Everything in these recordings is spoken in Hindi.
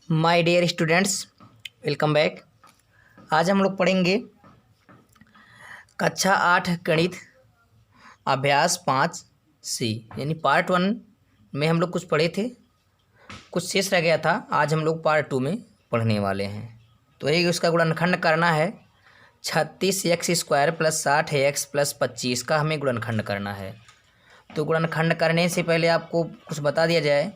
My dear students, welcome back. आज हम लोग पढ़ेंगे कक्षा 8 गणित अभ्यास 5C यानी पार्ट 1 में हम लोग कुछ पढ़े थे, कुछ शेष रह गया था। आज हम लोग पार्ट 2 में पढ़ने वाले हैं। तो ये उसका गुणनखंड करना है। 36x² + 60x + 25 का हमें गुणनखंड करना है। तो गुणनखंड करने से पहले आपको कुछ बता दिया जाए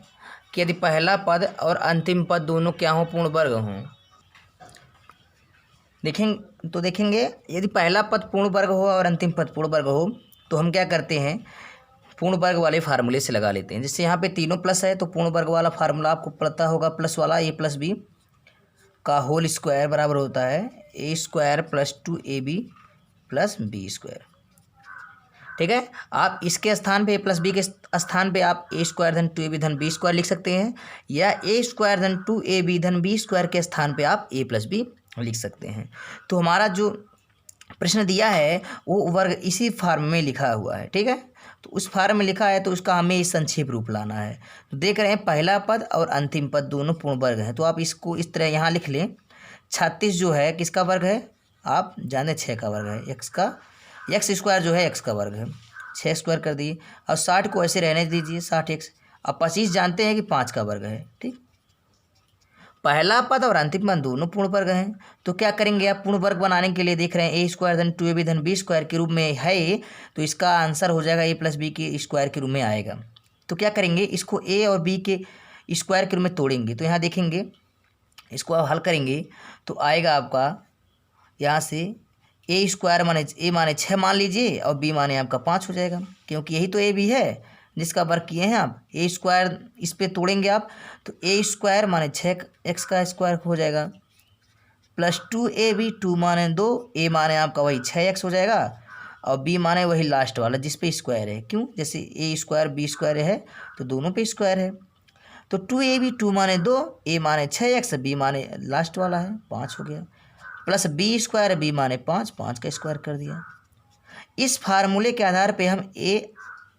कि यदि पहला पद और अंतिम पद दोनों क्या हों, पूर्ण वर्ग हों। देखेंगे यदि पहला पद पूर्ण वर्ग हो और अंतिम पद पूर्ण वर्ग हो तो हम क्या करते हैं, पूर्ण वर्ग वाले फार्मूले से लगा लेते हैं। जैसे यहाँ पे तीनों प्लस है तो पूर्ण वर्ग वाला फार्मूला आपको पता होगा, प्लस वाला a + b का होल स्क्वायर बराबर होता है a² + 2ab + b²। ठीक है, आप इसके स्थान पे a + b के स्थान पे आप a² + 2ab + b² लिख सकते हैं, या a² + 2ab + b² के स्थान पे आप a + b लिख सकते हैं। तो हमारा जो प्रश्न दिया है वो वर्ग इसी फार्म में लिखा हुआ है। ठीक है, तो उस फार्म में लिखा है तो उसका हमें संक्षेप रूप लाना है। तो देख रहे हैं पहला पद और अंतिम पद दोनों पूर्ण वर्ग हैं, तो आप इसको इस तरह यहाँ लिख लें। 36 जो है किसका वर्ग है, आप जाने 6 का वर्ग है। x² जो है x का वर्ग है, 6² कर दिए। और 60 को ऐसे रहने दीजिए 60x। अब 25 जानते हैं कि 5 का वर्ग है। ठीक, पहला पद और अंतिम पद दोनों पूर्ण वर्ग हैं, तो क्या करेंगे आप पूर्ण वर्ग बनाने के लिए देख रहे हैं a² + 2ab + b² के रूप में है, तो इसका आंसर हो जाएगा a + b के स्क्वायर के रूप में आएगा। तो क्या करेंगे, इसको a और b के स्क्वायर के रूप में तोड़ेंगे। तो यहाँ देखेंगे इसको आप हल करेंगे तो आएगा आपका यहाँ से a² माने a माने 6 मान लीजिए और b माने आपका 5 हो जाएगा, क्योंकि यही तो a b है जिसका वर्ग किए हैं आप। a² इस पे तोड़ेंगे आप तो a² माने 6x का स्क्वायर हो जाएगा, + 2ab 2 माने 2, a माने आपका वही 6x हो जाएगा, और b माने वही लास्ट वाला जिस पे स्क्वायर है। क्यों, जैसे a² b² है तो दोनों पे स्क्वायर है। तो 2ab 2 माने 2, a माने 6x, b माने लास्ट वाला है 5 हो गया, + b² b माने 5, 5 का स्क्वायर कर दिया। इस फार्मूले के आधार पे हम a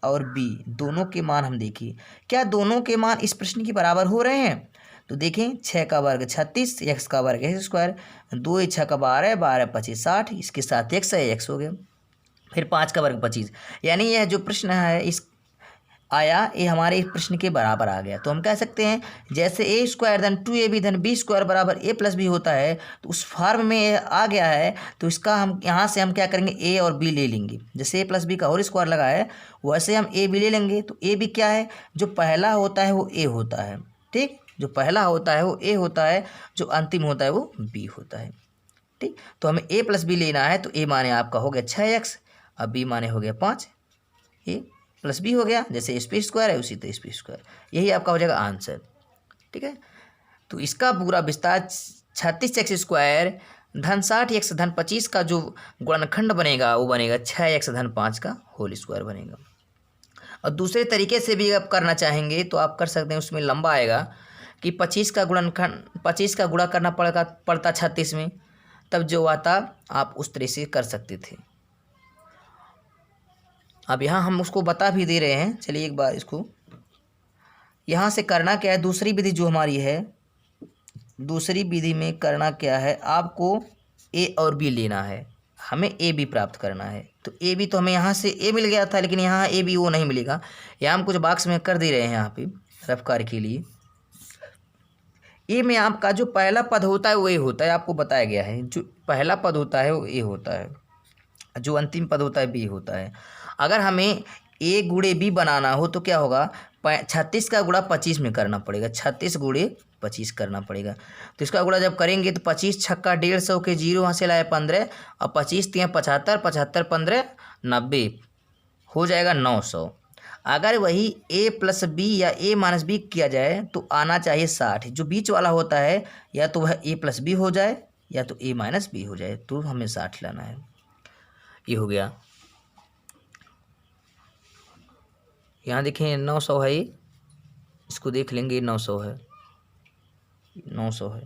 और b दोनों के मान हम देखिए, क्या दोनों के मान इस प्रश्न के बराबर हो रहे हैं। तो देखें 6 का वर्ग 36, x का वर्ग x², 2 × 6 = 12, 12 × 25 = 60, इसके साथ x है, x हो गया। फिर 5 का वर्ग 25, यानी यह जो प्रश्न है इस आया ये हमारे इस प्रश्न के बराबर आ गया। तो हम कह सकते हैं जैसे a² + 2ab + b² बराबर a + b होता है, तो उस फॉर्म में आ गया है। तो इसका हम यहाँ से हम क्या करेंगे, a और b ले लेंगे। जैसे a + b का होल स्क्वायर लगा है वैसे हम a b ले लेंगे। तो a b क्या है, जो पहला होता है वो a होता है। ठीक, जो पहला होता है वो a होता है, जो अंतिम होता है वो b होता है। ठीक, तो हमें a + b लेना है। तो a माने आपका हो गया 6x और b माने हो गया 5, a + b हो गया। जैसे a p² है उसी तरह a p², यही आपका हो जाएगा आंसर। ठीक है, तो इसका पूरा विस्तार 36x² - 60x - 25 का जो गुणनखंड बनेगा वो बनेगा 6x - 5 का होल स्क्वायर बनेगा। और दूसरे तरीके से भी आप करना चाहेंगे तो आप कर सकते हैं, उसमें लंबा आएगा कि 25 का गुणनखंड 25 का गुणा करना पड़ता 36 में, तब जो आता आप उस तरह से कर सकते थे। अब यहाँ हम उसको बता भी दे रहे हैं, चलिए एक बार इसको यहाँ से करना क्या है। दूसरी विधि जो हमारी है, दूसरी विधि में करना क्या है, आपको a और b लेना है, हमें a b प्राप्त करना है। तो a b तो हमें यहाँ से a मिल गया था, लेकिन यहाँ a b वो नहीं मिलेगा। यहाँ हम कुछ बॉक्स में कर दे रहे हैं यहाँ पे रफ कार्य के लिए। a में आपका जो पहला पद होता है वो a होता है, आपको बताया गया है। जो पहला पद होता है वो a होता है, जो अंतिम पद होता है b होता है। अगर हमें a × b बनाना हो तो क्या होगा, 36 का गुणा 25 में करना पड़ेगा, 36 × 25 करना पड़ेगा। तो इसका गुणा जब करेंगे तो 25 × 6 = 150 के 0 वहाँ से लाए 15, और 25 × 3 = 75, 75 × 15 = 90 हो जाएगा 900। अगर वही a + b या a - b किया जाए तो आना चाहिए 60। जो बीच वाला होता है या तो वह a + b हो जाए या तो a - b हो जाए, तो हमें 60 लाना है। ये हो गया। यहाँ देखें 900 है, इसको देख लेंगे 900 है, 900 है।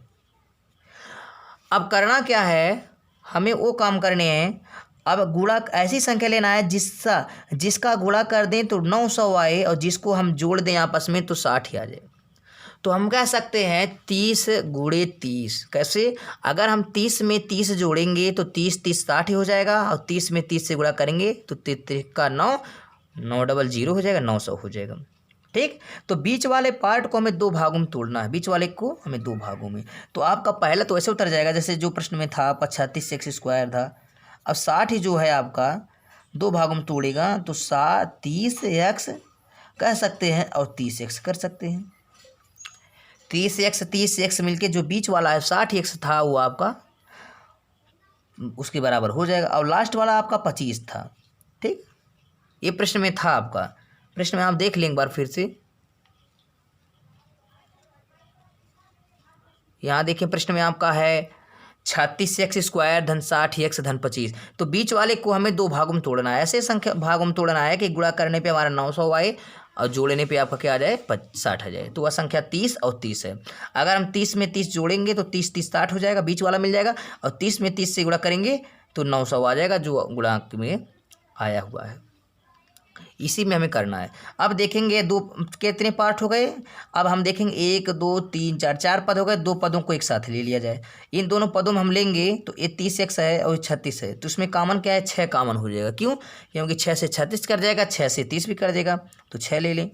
अब करना क्या है, हमें वो काम करने हैं। अब गुणा ऐसी संख्या लेना है जिसका गुणा कर दें तो 900 आए और जिसको हम जोड़ दें आपस में तो 60 ही आ जाए। तो हम कह सकते हैं 30 गुणे 30। कैसे? अगर हम 30 में 30 जोड़ेंगे तो 30 30 60 ही हो जाएगा, और 30 में 30 से गुणा करेंगे तो 33 का 9, 900 हो जाएगा, 900 हो जाएगा। ठीक, तो बीच वाले पार्ट को हमें दो भागों में तोड़ना है, बीच वाले को हमें दो भागों में। तो आपका पहला तो ऐसे उतर जाएगा जैसे जो प्रश्न में था, आपका 36 एक्स स्क्वायर था। अब 60 ही जो है आपका दो भागों में तोड़ेगा तो 30 एक्स कह सकते हैं और 30 एक्स कर सकते हैं। 30 एक्स मिलके जो बीच वाला है 60 एक्स था वो आपका उसके बराबर हो जाएगा, और लास्ट वाला आपका 25 था। ठीक, ये प्रश्न में था आपका। प्रश्न में आप देख लें एक बार फिर से, यहाँ देखिए प्रश्न में आपका है 36 एक्स स्क्वायर धन 60 एक्स धन 25। तो बीच वाले को हमें दो भागों में तोड़ना है, ऐसे संख्या भागों में तोड़ना है कि गुणा करने पे हमारा 900 आए और जोड़ने पे आपका क्या आ जाए 60 आ जाए। तो वह संख्या 30 और 30 है। अगर हम 30 में 30 जोड़ेंगे तो 30 30 60 हो जाएगा, बीच वाला मिल जाएगा, और 30 में 30 से गुणा करेंगे तो 900 आ जाएगा जो गुणांक में आया हुआ है। इसी में हमें करना है। अब देखेंगे दो कितने पार्ट हो गए। अब हम देखेंगे 1 2 3 4 4 पद हो गए। दो पदों को एक साथ ले लिया जाए। इन दोनों पदों में हम लेंगे तो ये 30 एक्स है और 36 है, तो उसमें कॉमन क्या है 6 कॉमन हो जाएगा। क्यों? क्योंकि 6 से 36 कर जाएगा, 6 से 30 भी कर देगा, तो 6 ले लें।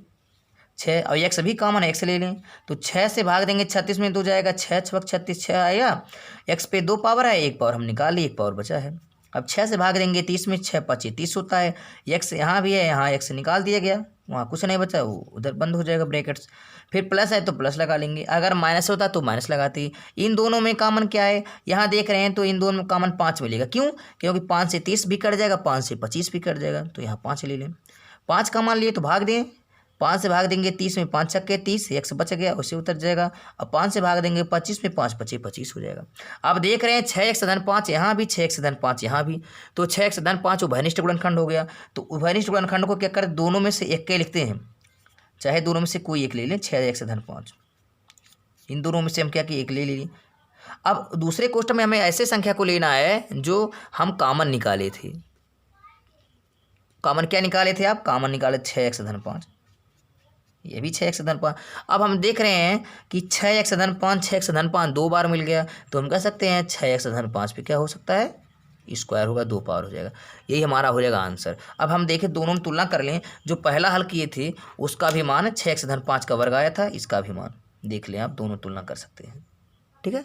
6 और एक्स भी कॉमन है, एक्स ले लें तो 6 से भाग देंगे 36 में 2 जाएगा, 6 6 36 6 आएगा। एक्स पे 2 पावर है, 1 पावर हम निकाल ली, 1 पावर बचा है। अब 6 से भाग देंगे 30 में, 6 5 30 होता है। एक्स यहाँ भी है, यहाँ एक्स निकाल दिया गया, वहाँ कुछ नहीं बचा, वो उधर बंद हो जाएगा ब्रैकेट्स। फिर प्लस है तो प्लस लगा लेंगे, अगर माइनस होता तो माइनस लगाते। इन दोनों में कॉमन क्या है यहाँ देख रहे हैं, तो इन दोनों में कॉमन 5 मिलेगा। क्यों? क्योंकि 5 से 30 भी कट जाएगा, 5 से 25 भी कट जाएगा, तो यहाँ 5 ले लें। 5 का मान लिए तो भाग दें, 5 से भाग देंगे 30 में 5 छक्के 30, एक्स बच गया उसे उतर जाएगा। अब 5 से भाग देंगे 25 में, 5 25 25 हो जाएगा। अब देख रहे हैं 6 एक्स धन 5 यहाँ भी, 6 एक्स धन 5 यहाँ भी, तो 6 एक्स धन 5 उभयनिष्ठ गुणनखंड हो गया। तो उभयनिष्ठ गुणनखंड को क्या करें, दोनों में से एक के लिखते हैं, चाहे दोनों में से कोई एक ले लें। 6 एक्स धन 5 इन दोनों में से हम क्या कि एक ले लें। अब दूसरे क्वेश्चन में हमें ऐसे संख्या को लेना है जो हम कॉमन निकाले थे। कॉमन क्या निकाले थे आप? कॉमन निकाले 6 एक्स धन 5, ये भी 6 एक्स धन 5। अब हम देख रहे हैं कि 6 एक्स धन 5 6 एक्स धन 5 दो बार मिल गया, तो हम कह सकते हैं 6 एक्स धन 5 पे क्या हो सकता है, स्क्वायर होगा, 2 पावर हो जाएगा। यही हमारा हो जाएगा आंसर। अब हम देखें दोनों में तुलना कर लें, जो पहला हल किए थे उसका भी मान 6 एक्स धन 5 का वर्ग आया था, इसका भी मान देख लें आप, दोनों तुलना कर सकते हैं। ठीक है,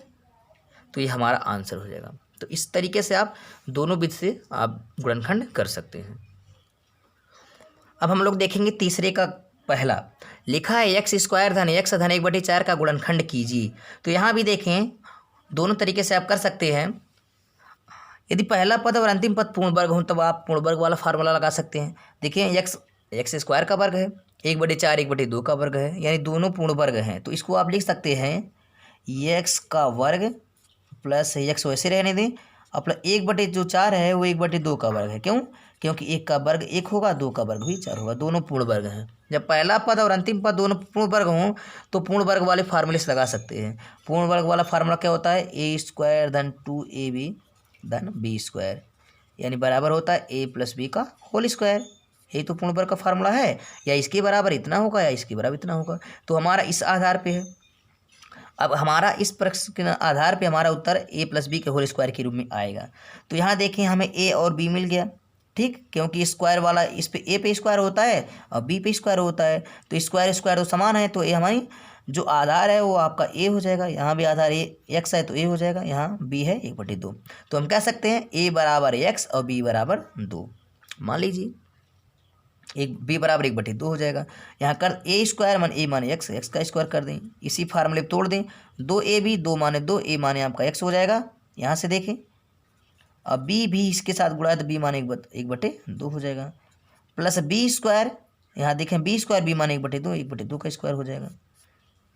तो ये हमारा आंसर हो जाएगा। तो इस तरीके से आप दोनों विधि से आप गुणनखंड कर सकते हैं। अब हम लोग देखेंगे तीसरे का पहला लिखा है एक्स स्क्वायर धन एक्स धन 1/4 का गुणनखंड कीजिए। तो यहाँ भी देखें दोनों तरीके से आप कर सकते हैं। यदि पहला पद और अंतिम पद पूर्ण वर्ग हो तब आप पूर्ण वर्ग वाला फार्मूला लगा सकते हैं। देखिए एक्स स्क्वायर का वर्ग है, 1/4 1/2 का वर्ग है, यानी दोनों पूर्ण वर्ग हैं। तो इसको आप लिख सकते हैं एक्स का वर्ग प्लस एक्स वैसे रहने दें, और प्लस 1/4 है वो 1/2 का वर्ग है। क्यों? क्योंकि 1 का वर्ग 1 होगा, 2 का वर्ग भी 4 होगा, दोनों पूर्ण वर्ग हैं। जब पहला पद और अंतिम पद दोनों पूर्ण वर्ग हों तो पूर्ण वर्ग वाले फार्मूले से लगा सकते हैं। पूर्ण वर्ग वाला फार्मूला क्या होता है, ए स्क्वायर धन 2ab धन बी स्क्वायर, यानी बराबर होता है a प्लस बी का होल स्क्वायर। यही तो पूर्ण वर्ग का फार्मूला है, या इसके बराबर इतना होगा या इसके बराबर इतना होगा। तो हमारा इस आधार पे है। अब हमारा इस प्रश्न के आधार पे हमारा उत्तर a प्लस बी के होल स्क्वायर के रूप में आएगा। तो यहाँ देखें हमें a और b मिल गया। ठीक, क्योंकि स्क्वायर वाला इस पे a पे स्क्वायर होता है और b पे स्क्वायर होता है, तो स्क्वायर स्क्वायर तो समान है, तो a हमारी जो आधार है वो आपका a हो जाएगा। यहाँ भी आधार x है तो a हो जाएगा, यहाँ b है 1/2। तो हम कह सकते हैं a बराबर x और b बराबर 2। मान लीजिए एक b बराबर 1/2 हो जाएगा। यहाँ कर a स्क्वायर मान a माने x, x का स्क्वायर कर दें, इसी फार्मूले पे तोड़ दें। 2ab 2 माने 2, a माने आपका x हो जाएगा। यहाँ से देखें अब b भी इसके साथ गुणा है तो b माने 1/2 हो जाएगा, प्लस b स्क्वायर, यहाँ देखें b स्क्वायर b माने 1/2, 1/2 का स्क्वायर हो जाएगा,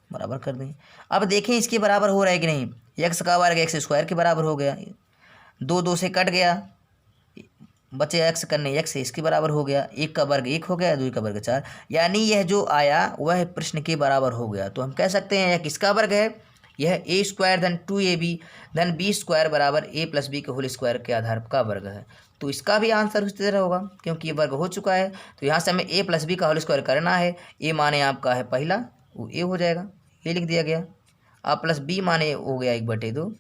बराबर कर दें। अब देखें इसके बराबर हो रहा है कि नहीं, x का वर्ग x स्क्वायर के बराबर हो गया, 2 2 से कट गया, बचे x करने x से इसके बराबर हो गया, 1 का वर्ग 1 हो गया, 2 का वर्ग 4, यानी यह जो आया वह प्रश्न के बराबर हो गया। तो हम कह सकते हैं यह किसका वर्ग है, यह a स्क्वायर धन 2ab धन b स्क्वायर बराबर a प्लस बी के होल स्क्वायर के आधार का वर्ग है। तो इसका भी आंसर उसी तरह होगा क्योंकि ये वर्ग हो चुका है। तो यहाँ से हमें a प्लस बी का होल स्क्वायर करना है। a माने आपका है पहला, वो a हो जाएगा, ये लिख दिया गया। अब प्लस बी माने हो गया 1/2,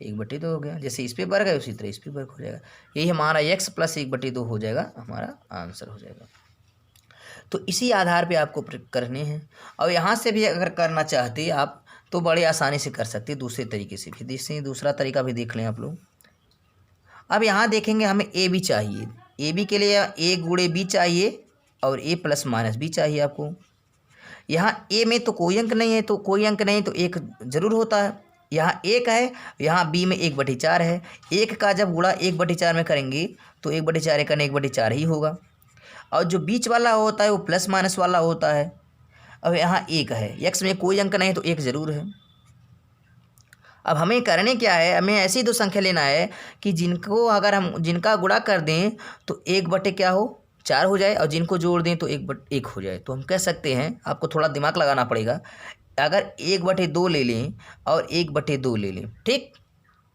1/2 हो गया। जैसे इस पे वर्ग है उसी तरह इस पे वर्ग हो जाएगा। यही हमारा x प्लस 1/2 हो जाएगा, हमारा आंसर हो जाएगा। तो इसी आधार पे आपको करने हैं। और यहाँ से भी अगर करना चाहते आप तो बड़े आसानी से कर सकते हैं, दूसरे तरीके से भी। जैसे दूसरा तरीका भी देख लें आप लोग। अब यहाँ देखेंगे हमें ए बी चाहिए, ए बी के लिए ए गुणे बी चाहिए और ए प्लस माइनस बी चाहिए आपको। यहाँ ए में तो कोई अंक नहीं है, तो कोई अंक नहीं तो एक जरूर होता है। यहाँ 1 है, यहाँ बी में 1/4 है। 1 का जब गुणा 1/4 में करेंगे तो 1/4 करने 1/4 ही होगा। और जो बीच वाला होता है वो प्लस माइनस वाला होता है। अब यहाँ 1 है, x में कोई अंक नहीं तो 1 जरूर है। अब हमें करने क्या है, हमें ऐसी दो संख्या लेना है कि जिनको अगर हम जिनका गुणा कर दें तो 1/4 हो जाए और जिनको जोड़ दें तो 1/1 हो जाए। तो हम कह सकते हैं, आपको थोड़ा दिमाग लगाना पड़ेगा, अगर 1/2 ले लें और 1/2 ले लें, ठीक।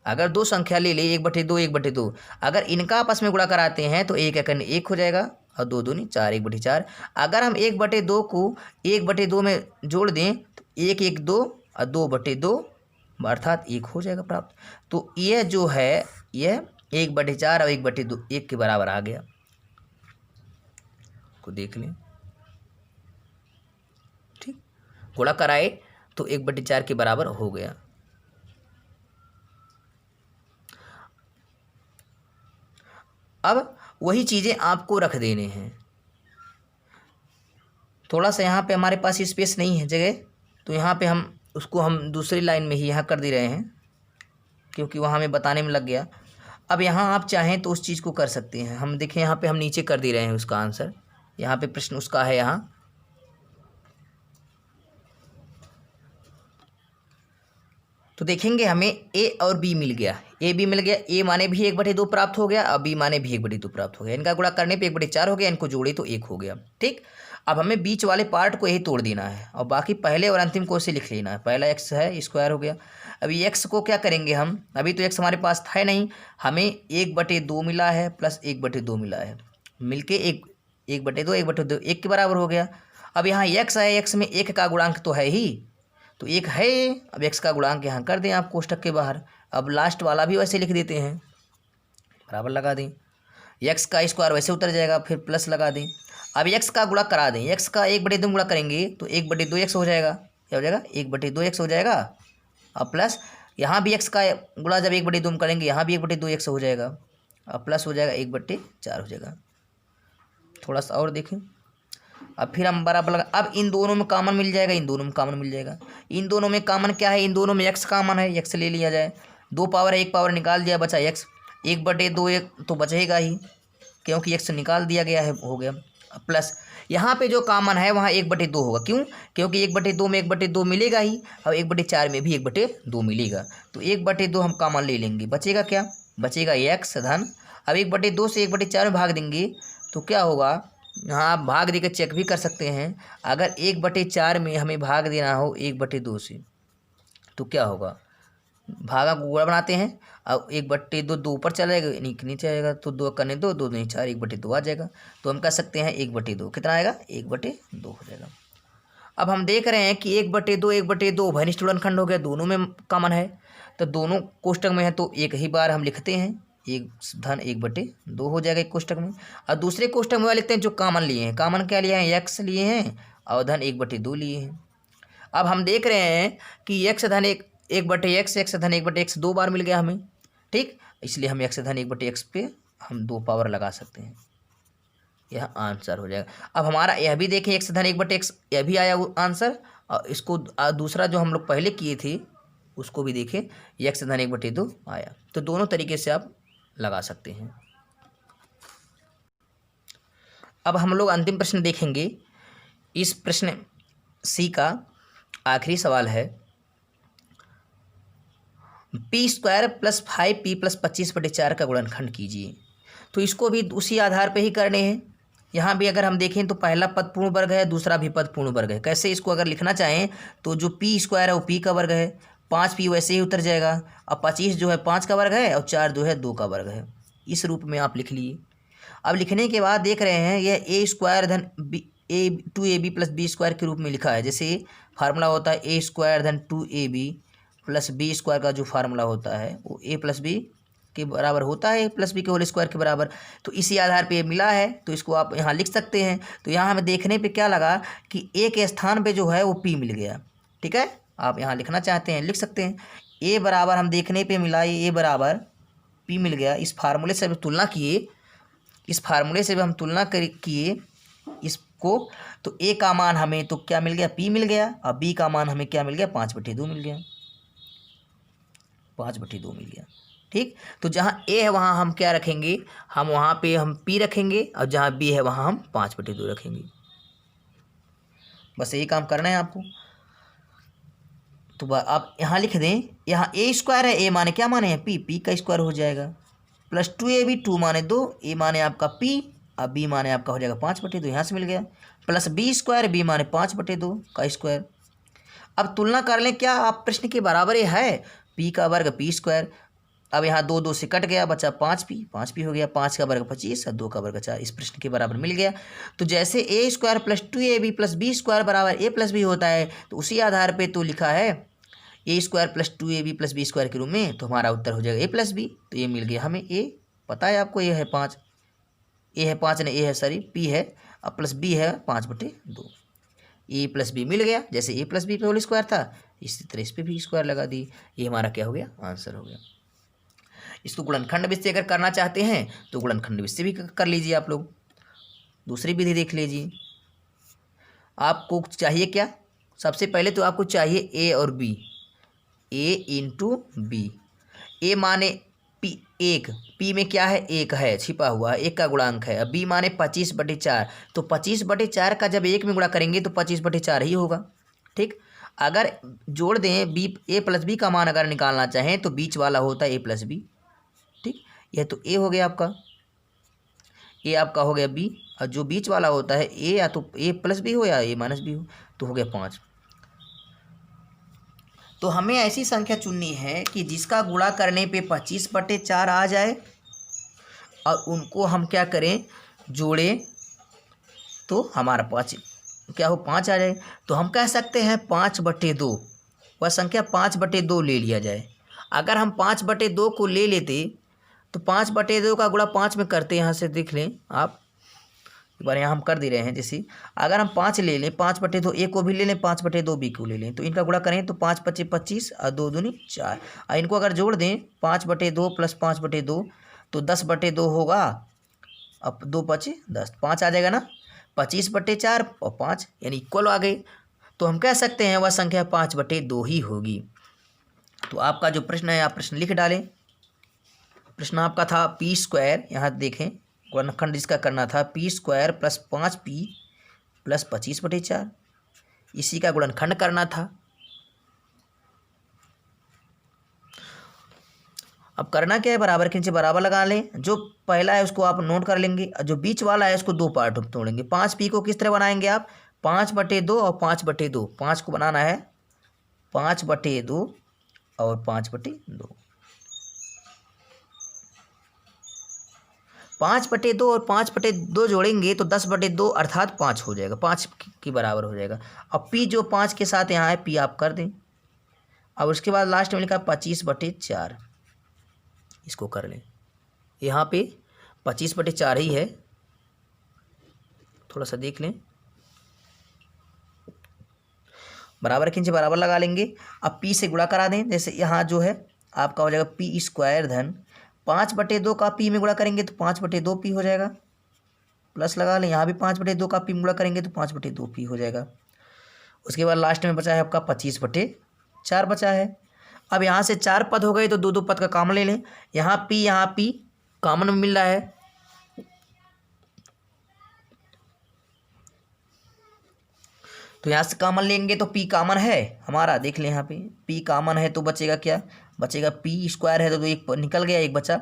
अगर दो संख्या ले लें 1/2 1/2, अगर इनका आपस में गुणा कराते हैं तो 1 एकन 1 हो जाएगा और 2 दूनी 4, 1/4। अगर हम 1/2 को 1/2 में जोड़ दें तो 1 1 2 और 2/2 अर्थात 1 हो जाएगा प्राप्त। तो यह जो है यह 1/4 और 1/2 1 के बराबर आ गया। को देख लें, ठीक। गुणा कराए तो 1/4 के बराबर हो गया। अब वही चीज़ें आपको रख देने हैं। थोड़ा सा यहाँ पे हमारे पास स्पेस नहीं है जगह, तो यहाँ पे हम उसको हम दूसरी लाइन में ही यहाँ कर दे रहे हैं क्योंकि वहाँ हमें बताने में लग गया। अब यहाँ आप चाहें तो उस चीज़ को कर सकते हैं। हम देखें यहाँ पे हम नीचे कर दे रहे हैं उसका आंसर। यहाँ पे प्रश्न उसका है यहाँ, तो देखेंगे हमें ए और बी मिल गया। ए बी मिल गया, ए माने भी 1/2 प्राप्त हो गया और बी माने भी 1/2 प्राप्त हो गया। इनका गुणा करने पे 1/4 हो गया, इनको जोड़े तो 1 हो गया, ठीक। अब हमें बीच वाले पार्ट को यही तोड़ देना है और बाकी पहले और अंतिम को इसे लिख लेना है। पहला x है स्क्वायर हो गया। अभी x को क्या करेंगे हम, अभी तो x हमारे पास था नहीं, हमें 1/2 मिला है प्लस 1/2 मिला है, मिलके 1/2 1/2 1 के बराबर हो गया। अब यहाँ x है, x में 1 का गुणांक तो है ही, तो 1 है। अब x का गुणांक यहाँ कर दें आप कोष्टक के बाहर। अब लास्ट वाला भी वैसे लिख देते हैं, बराबर लगा दें। x का स्क्वायर वैसे उतर जाएगा, फिर प्लस लगा दें। अब x का गुणा करा दें, x का 1/2 गुणा करेंगे तो 1/2x हो जाएगा। क्या हो जाएगा, 1/2x हो जाएगा। अब प्लस यहाँ भी x का गुणा जब 1/2 करेंगे यहाँ भी 1/2x हो जाएगा। अब प्लस हो जाएगा 1/4 हो जाएगा। थोड़ा सा और देखें, अब फिर हम बराबर लगा। अब इन दोनों में कॉमन मिल जाएगा, इन दोनों में कॉमन मिल जाएगा। इन दोनों में कॉमन क्या है, इन दोनों में x कॉमन है, x ले लिया जाए। 2 पावर है, 1 पावर निकाल दिया, बचा x। 1/2 1 तो बचेगा ही क्योंकि x निकाल दिया गया है, हो गया। प्लस यहाँ पे जो कॉमन है वहाँ 1/2 होगा, क्यों, क्योंकि 1/2 में 1/2 मिलेगा ही और 1/4 में भी 1/2 मिलेगा। तो 1/2 हम कॉमन ले लेंगे, बचेगा क्या, बचेगा x धन। अब 1/2 से 1/4 में भाग देंगे तो क्या होगा, हाँ आप भाग देकर चेक भी कर सकते हैं। अगर 1/4 में हमें भाग देना हो 1/2 से तो क्या होगा, भागा को गुणा बनाते हैं। अब 1/2 2 ऊपर चला जाएगा, नीचे आएगा, तो 2 करने 2 2 नहीं 4, 1/2 आ जाएगा। तो हम कह सकते हैं 1/2 कितना आएगा, 1/2 हो जाएगा। अब हम देख रहे हैं कि 1/2 1/2 उभयनिष्ठ गुणनखंड हो गया, दोनों में कॉमन है, तो दोनों कोष्टक में है तो एक ही बार हम लिखते हैं, 1 धन 1/2 हो जाएगा एक कोष्टक में। और दूसरे कोष्टक में लिखते हैं जो कॉमन लिए हैं। कॉमन क्या लिए हैं, x लिए हैं और धन 1/2 लिए हैं। अब हम देख रहे हैं कि x धन 1/x, x धन 1/x 2 बार मिल गया हमें, ठीक। इसलिए हम x धन 1/x पे हम 2 पावर लगा सकते हैं, यह आंसर हो जाएगा। अब हमारा यह भी देखें x धन 1/x, यह भी आया वो आंसर। और इसको दूसरा जो हम लोग पहले किए थे उसको भी देखें, x धन 1/2 आया। तो दोनों तरीके से आप लगा सकते हैं। अब हम लोग अंतिम प्रश्न देखेंगे। इस प्रश्न सी का आखिरी सवाल है, p² + 5p + 25/4 का गुणनखंड कीजिए। तो इसको भी उसी आधार पे ही करने हैं। यहाँ भी अगर हम देखें तो पहला पद पूर्ण वर्ग है, दूसरा भी पद पूर्ण वर्ग है। कैसे इसको अगर लिखना चाहें तो जो p² है वो p का वर्ग है, 5p वैसे ही उतर जाएगा, और 25 जो है 5 का वर्ग है और 4 जो है 2 का वर्ग है। इस रूप में आप लिख लिए। अब लिखने के बाद देख रहे हैं यह a² धन 2ab + b² के रूप में लिखा है। जैसे फार्मूला होता है ए स्क्वायर धन 2ab प्लस बी स्क्वायर का जो फार्मूला होता है वो ए प्लस बी के बराबर होता है, ए प्लस बी के होल स्क्वायर के बराबर। तो इसी आधार पे ये मिला है, तो इसको आप यहाँ लिख सकते हैं। तो यहाँ हमें देखने पे क्या लगा कि ए के स्थान पे जो है वो पी मिल गया। ठीक है, आप यहाँ लिखना चाहते हैं लिख सकते हैं। ए बराबर हम देखने पे मिला, ए बराबर पी मिल गया। इस फार्मूले से हम तुलना किए, इस फार्मूले से भी हम तुलना किए इसको, तो ए का मान हमें तो क्या मिल गया, पी मिल गया, और बी का मान हमें क्या मिल गया, 5/2 मिल गया, 5/2 मिल गया। ठीक, तो जहाँ ए है वहाँ हम क्या रखेंगे, हम वहाँ पे हम पी रखेंगे, और जहाँ बी है वहाँ हम 5/2 रखेंगे। बस यही काम करना है आपको। तो आप यहाँ लिख दें, यहाँ ए स्क्वायर है, ए माने क्या माने हैं, पी का स्क्वायर हो जाएगा, प्लस 2ab 2 माने 2, ए माने आपका पी, अब बी माने आपका हो जाएगा 5/2, यहाँ से मिल गया, प्लस बी स्क्वायर, बी माने 5/2 का स्क्वायर। अब तुलना कर लें क्या, आप प्रश्न के बराबर ही है, पी का वर्ग पी स्क्वायर। अब यहाँ 2 2 से कट गया, बचा 5p हो गया, 5 का वर्ग 25 और 2 का वर्ग 4, इस प्रश्न के बराबर मिल गया। तो जैसे A square plus 2ab plus B square बराबर ए प्लस बी होता है, तो उसी आधार पे तो लिखा है A square plus 2ab plus B square के रूप में, तो हमारा उत्तर हो जाएगा ए प्लस बी। तो ये मिल गया हमें ए, पता है आपको, ए है 5, ए है 5 नहीं, ए है सॉरी पी है, अब प्लस बी है 5/2, ए प्लस बी मिल गया। जैसे ए प्लस बी पे होल स्क्वायर था, इसी तरह इस पर भी स्क्वायर लगा दी, ये हमारा क्या हो गया, आंसर हो गया। इसको गुणनखंड विधि से अगर करना चाहते हैं तो गुणनखंड विधि से भी कर लीजिए आप लोग, दूसरी विधि देख लीजिए। आपको चाहिए क्या, सबसे पहले तो आपको चाहिए ए और बी, ए इंटू बी, ए माने पी 1, पी में क्या है, 1 है छिपा हुआ है, 1 का गुणांक है। अब बी माने 25/4, तो 25/4 का जब 1 में गुणा करेंगे तो 25/4 ही होगा। ठीक, अगर जोड़ दें बी, ए प्लस बी का मान अगर निकालना चाहें तो बीच वाला होता है ए प्लस बी। ठीक, यह तो ए हो गया आपका, ए आपका हो गया बी, और जो बीच वाला होता है ए, या तो ए प्लस बी हो या ए माइनस बी हो, तो हो गया 5। तो हमें ऐसी संख्या चुननी है कि जिसका गुणा करने पे 25/4 आ जाए, और उनको हम क्या करें, जोड़ें तो हमारा 5 क्या हो, 5 आ जाए। तो हम कह सकते हैं 5/2, वह संख्या 5/2 ले लिया जाए। अगर हम 5/2 को ले लेते तो 5/2 का गुणा 5 में करते, यहाँ से देख लें आप, एक बार यहाँ हम कर दे रहे हैं। जैसे अगर हम 5 ले लें, 5/2 ए को भी ले लें, 5/2 बी को ले लें, तो इनका गुणा करें तो 5 × 25 और 2 दूनी 4, और इनको अगर जोड़ दें 5/2 प्लस 5/2 तो 10/2 होगा, अब 2 × 5 = 10, 5 आ जाएगा ना, 25/4 और 5 यानी इक्वल आ गए। तो हम कह सकते हैं वह संख्या 5/2 ही होगी। तो आपका जो प्रश्न है आप प्रश्न लिख डालें। प्रश्न आपका था पी स्क्वायर, यहाँ देखें गुणनखंड इसका करना था, P square plus 5p plus 25/4, इसी का गुणनखंड करना था। अब करना क्या है, बराबर के नीचे बराबर लगा लें, जो पहला है उसको आप नोट कर लेंगे, और जो बीच वाला है उसको 2 पार्ट में तोड़ेंगे। 5p को किस तरह बनाएंगे आप, 5/2 और 5/2, 5 को बनाना है 5/2 और 5/2, 5/2 और 5/2 जोड़ेंगे तो 10/2 अर्थात 5 हो जाएगा, 5 के बराबर हो जाएगा। अब p जो 5 के साथ यहाँ है p आप कर दें। अब उसके बाद लास्ट में लिखा 25/4, इसको कर लें, यहाँ पे 25/4 ही है, थोड़ा सा देख लें, बराबर के नीचे बराबर लगा लेंगे। अब p से गुणा करा दें, जैसे यहाँ जो है आपका हो जाएगा पी स्क्वायर धन 5/2 का p में गुणा करेंगे तो 5/2p हो जाएगा, प्लस लगा लें, यहाँ भी 5/2 का p में गुणा करेंगे तो 5/2p हो जाएगा। उसके बाद लास्ट में बचा है आपका 25/4 बचा है। अब यहाँ से 4 पद हो गए तो 2 पद का कॉमन ले लें, यहाँ p कॉमन में मिल रहा है, तो यहाँ से कॉमन लेंगे तो p कॉमन है हमारा, देख लें यहाँ पे p कॉमन है तो बचेगा क्या, बचेगा p स्क्वायर है तो एक निकल गया, एक बचा।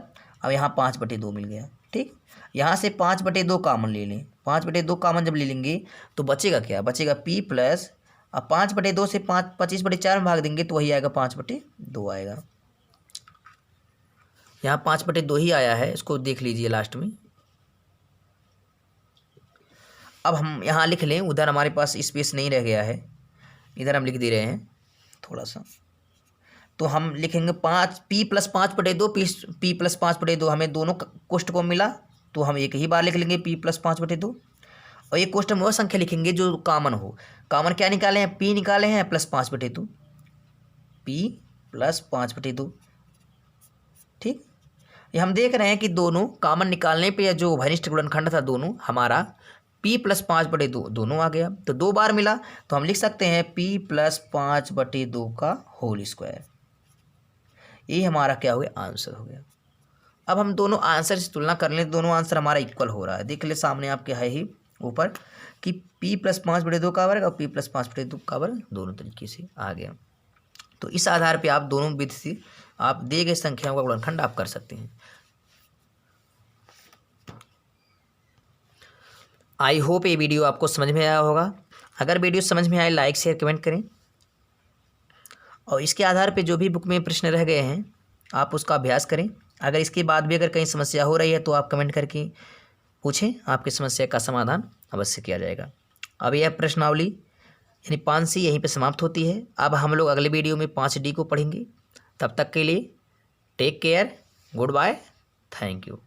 अब यहाँ 5/2 मिल गया। ठीक, यहाँ से 5/2 कॉमन ले लें, 5/2 कॉमन जब ले लेंगे तो बचेगा क्या, बचेगा p प्लस, अब 5/2 से 25/4 में भाग देंगे तो वही आएगा 5/2 आएगा। यहाँ 5/2 ही आया है, इसको देख लीजिए लास्ट में। अब हम यहाँ लिख लें, उधर हमारे पास स्पेस नहीं रह गया है, इधर हम लिख दे रहे हैं थोड़ा सा, तो हम लिखेंगे 5p+5/2 p+5/2 हमें दोनों कोष्ट को मिला, तो हम एक ही बार लिख लेंगे p+5/2। और एक कोष्ट में वो संख्या लिखेंगे जो कॉमन हो। कॉमन क्या निकाले हैं, p निकाले हैं +5/2, p+5/2। ठीक, ये हम देख रहे हैं कि दोनों कॉमन निकालने पे या जो उभयनिष्ठ गुणनखंड था दोनों हमारा p+5/2 दोनों आ गया, तो 2 बार मिला, तो हम लिख सकते हैं p+5/2 का होल स्क्वायर। ये हमारा क्या हो गया, आंसर हो गया। अब हम दोनों आंसर से तुलना कर लें, दोनों आंसर हमारा इक्वल हो रहा है। देख ले सामने आपके है ही ऊपर कि p+5/2 का वर्ग और p+5/2 का वर्ग दोनों तरीके से आ गया। तो इस आधार पे आप दोनों विधि से आप दिए गए संख्याओं का गुणनखंड आप कर सकते हैं। आई होप ये वीडियो आपको समझ में आया होगा। अगर वीडियो समझ में आए लाइक शेयर कमेंट करें, और इसके आधार पे जो भी बुक में प्रश्न रह गए हैं आप उसका अभ्यास करें। अगर इसके बाद भी अगर कहीं समस्या हो रही है तो आप कमेंट करके पूछें, आपकी समस्या का समाधान अवश्य किया जाएगा। अब यह प्रश्नावली यानी 5C यहीं पे समाप्त होती है। अब हम लोग अगले वीडियो में 5D को पढ़ेंगे। तब तक के लिए take care, goodbye, thank you.